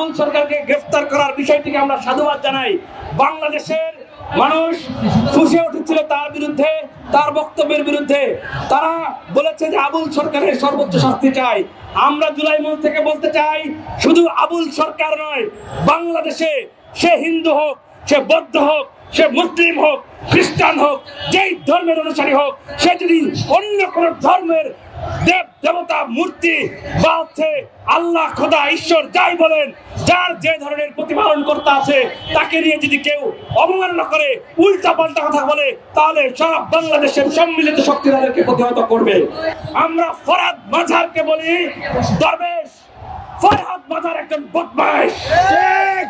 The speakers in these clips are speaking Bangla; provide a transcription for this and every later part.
আবুল সরকারকে গ্রেফতার করার বিষয়টিকে আমরা সাধুবাদ জানাই। বাংলাদেশের মানুষ ফুঁসে উঠেছিল তার বিরুদ্ধে, তার বক্তব্যের বিরুদ্ধে। তারা বলেছে যে আবুল সরকারের সর্বোচ্চ শাস্তি চাই। আমরা জুলাই মঞ্চ থেকে বলতে চাই, শুধু আবুল সরকার নয়, বাংলাদেশে সে হিন্দু হোক, সে বৌদ্ধ হোক, সে মুসলিম হোক, খ্রিস্টান হোক, যেই ধর্মের অনুসারী হোক, সে যদি অন্য কোন ধর্মের দেব দেবতা মূর্তি বা হচ্ছে আল্লাহ, খোদা, ঈশ্বর যাই বলেন, যার যে ধরনের প্রতিপালন করতে আছে, তাকে নিয়ে যদি কেউ অবমাননা করে, উল্টা পাল্টা কথা বলে, তাহলে সারা বাংলাদেশের সম্মিলিত শক্তি তাদেরকে প্রতিহত করবে। আমরা ফরহাদ মাঝারকে বলি, দরবেশ ফরহাদ মাঝার একজন বদমাশ।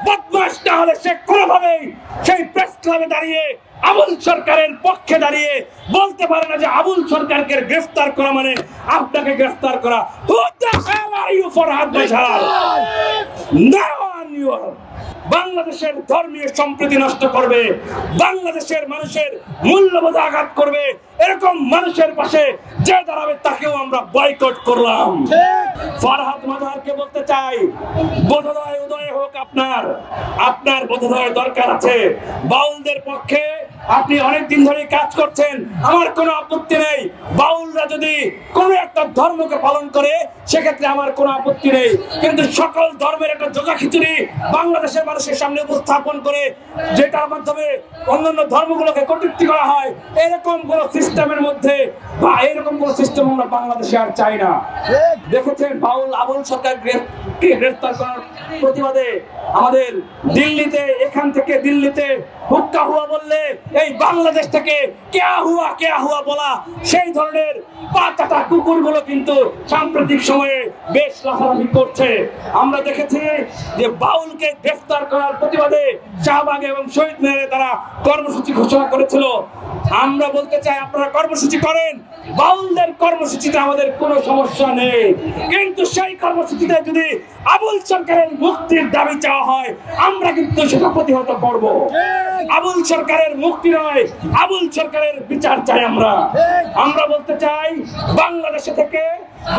বদমাশ না হলে সে কোনোভাবেই সেই প্রেস ক্লাবে দাঁড়িয়ে আবুল সরকারের পক্ষে দাঁড়িয়ে বলতে পারে না যে আবুল সরকারকে গ্রেফতার করা মানে আপনাকে গ্রেফতার করা। Who the hell are you, Farhad মাঝার? No one you are. বাংলাদেশের ধর্মীয় সম্প্রীতি নষ্ট করবে, বাংলাদেশের মানুষের মূল্যবোধ আঘাত করবে, এরকম মানুষের পাশে যে দাঁড়াবে তাকেও আমরা বয়কট করলাম। ফরহাদ মাঝারকে বলতে চাই, বোধোদয় উদয় হোক আপনার, আপনার বোধোদয় দরকার আছে। বাউলদের পক্ষে আপনি অনেকদিন ধরে কাজ করছেন, আমার কোনো আপত্তি নেই। বাউলরা যদি কোনো একটা ধর্মকে পালন করে সেক্ষেত্রে আমার কোনো আপত্তি নেই, কিন্তু সকল ধর্মের একটা জোগা খিচুড়ি বাংলাদেশের মানুষের সামনে উপস্থাপন করে যেটার মাধ্যমে অন্যান্য ধর্মগুলোকে কটূক্তি করা হয়, এরকম কোন সিস্টেমের মধ্যে বা এরকম কোন সিস্টেম আমরা বাংলাদেশে আর চাই না। দেখেছেন বাউল আবুল সরকারকে গ্রেফতার করার প্রতিবাদে আমাদের দিল্লিতে, এখান থেকে দিল্লিতে হুক্কা হুয়া বললে এই বাংলাদেশ থেকে কেয়া হুয়া বলা সেই ধরনের পাঁচটা কুকুরগুলো কিন্তু সাম্প্রতিক সময়ে বেশ লাফালাফি করছে। আমরা দেখেছি যে বাউলকে গ্রেফতার করার প্রতিবাদে শাহবাগে এবং শহীদ মিনারে তারা কর্মসূচি ঘোষণা করেছিল। আমরা বলতে চাই, আপনারা কর্মসূচি করেন, বাউলদের কর্মসূচিতে আমাদের কোনো সমস্যা নেই, কিন্তু সেই কর্মসূচিতে যদি আবুল সরকারের মুক্তির দাবি চাওয়া হয়, আমরা কিন্তু সেটা প্রতিহত করব। আবুল সরকারের মুক্তি নয়, আবুল সরকারের বিচার চাই আমরা। আমরা বলতে চাই, বাংলাদেশে থেকে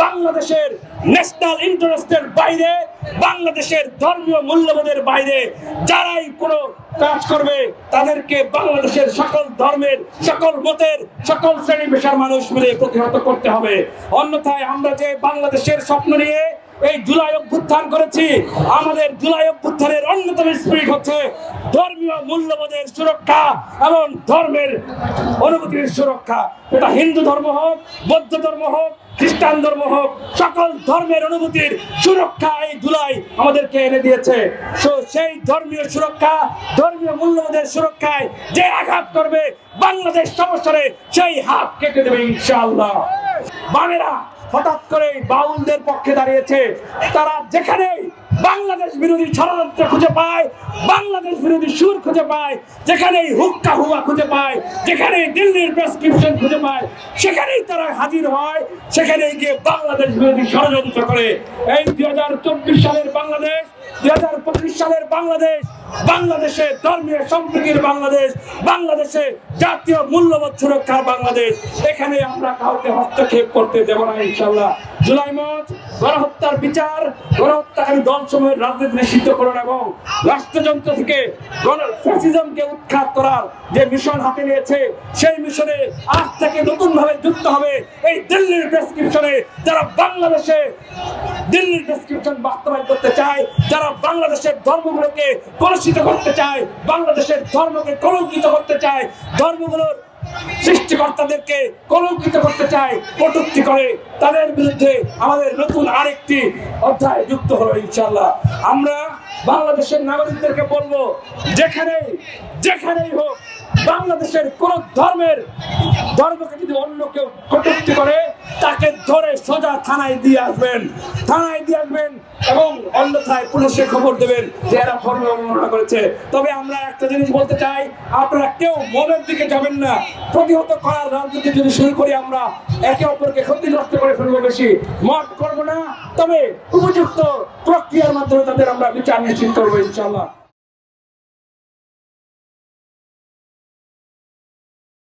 বাংলাদেশের ন্যাশনাল ইন্টারেস্টের বাইরে, বাংলাদেশের ধর্মীয় মূল্যবোধের বাইরে যারাই কোনো কাজ করবে তাদেরকে বাংলাদেশের সকল ধর্মের, সকল মতের, সকল শ্রেণী পেশার মানুষ মিলে প্রতিহত করতে হবে। অন্যথায় আমরা যে বাংলাদেশের স্বপ্ন নিয়ে এই জুলাই অভ্যুত্থান করেছি, আমাদের জুলাই অভ্যুত্থানের অন্যতম স্পিরিট হচ্ছে ধর্মীয় মূল্যবোধের সুরক্ষা এবং ধর্মের অনুভূতির সুরক্ষা। এটা হিন্দু ধর্ম হোক, বৌদ্ধ ধর্ম হোক, খ্রিস্টান ধর্ম হোক, সকল ধর্মের অনুভূতির সুরক্ষা এই জুলাই আমাদেরকে এনে দিয়েছে। সেই ধর্মীয় সুরক্ষা, ধর্মীয় মূল্যবোধের সুরক্ষায় যে আঘাত করবে বাংলাদেশ সমস্যারে সেই হাত কেটে দেবে ইনশাআল্লাহ। বামেরা হঠাৎ করে বাউলদের পক্ষে দাঁড়িয়েছে, তারা যেখানেই বাংলাদেশ বিরোধী ষড়যন্ত্র খুঁজে পায়, বাংলাদেশ বিরোধী সুর খুঁজে পায়, যেখানেই হুক্কা হুয়া খুঁজে পায়, যেখানেই দিল্লির প্রেসক্রিপশন খুঁজে পায়, সেখানেই তারা হাজির হয়, সেখানেই গিয়ে বাংলাদেশ বিরোধী ষড়যন্ত্র করে। এই 2024 সালের বাংলাদেশ, 2025 সালের বাংলাদেশ, বাংলাদেশে ধর্মীয় সম্প্রীতির বাংলাদেশ, বাংলাদেশে জাতীয় মূল্যবোধ সুরক্ষার বাংলাদেশ, এখানে আমরা কাউকে হস্তক্ষেপ করতে দেব না ইনশাআল্লাহ। জুলাই মঞ্চ গণহত্যার বিচার, গণহত্যাকারী দলসমূহের রাজনীতি নিষিদ্ধকরণ এবং রাষ্ট্রযন্ত্র থেকে ফ্যাসিজমকে উৎখাত করার যে মিশন হাতে নিয়েছে, সেই মিশনে আজ থেকে নতুন ভাবে যুক্ত হবে এই দিল্লির প্রেসক্রিপশনে যারা বাংলাদেশে দিল্লির প্রেসক্রিপশন বাস্তবায়ন করতে চায়, যারা বাংলাদেশের ধর্মগুলোকে কলুষিত করতে চায়, বাংলাদেশের ধর্মকে কলঙ্কিত করতে চায়, ধর্মগুলোর সৃষ্টিকর্তাদেরকে কলঙ্কিত করতে চায়, কটূক্তি করে, তাদের বিরুদ্ধে আমাদের নতুন আরেকটি অধ্যায় যুক্ত হলো ইনশাআল্লাহ। আমরা বাংলাদেশের নাগরিকদেরকে বলবো, যেখানেই হোক বাংলাদেশের কোন ধর্মকে যদি অন্য কেউ কটূক্তি করে তাকে ধরে সোজা থানায় দিয়ে আসবেন এবং অন্যথায় পুলিশে খবর দেবেন যে এরা ধর্ম অবমাননা করেছে। তবে আমরা একটা জিনিস বলতে চাই, আপনারা কেউ মনের দিকে যাবেন না। প্রতিহত করার রাজনীতি যদি শুরু করি আমরা একে অপরকে ক্ষতিগ্রস্ত করে ফেলবো, বেশি মত করবো না, তবে উপযুক্ত প্রক্রিয়ার মাধ্যমে তাদের আমরা বিচার নিশ্চিত করবো ইনশাআল্লাহ।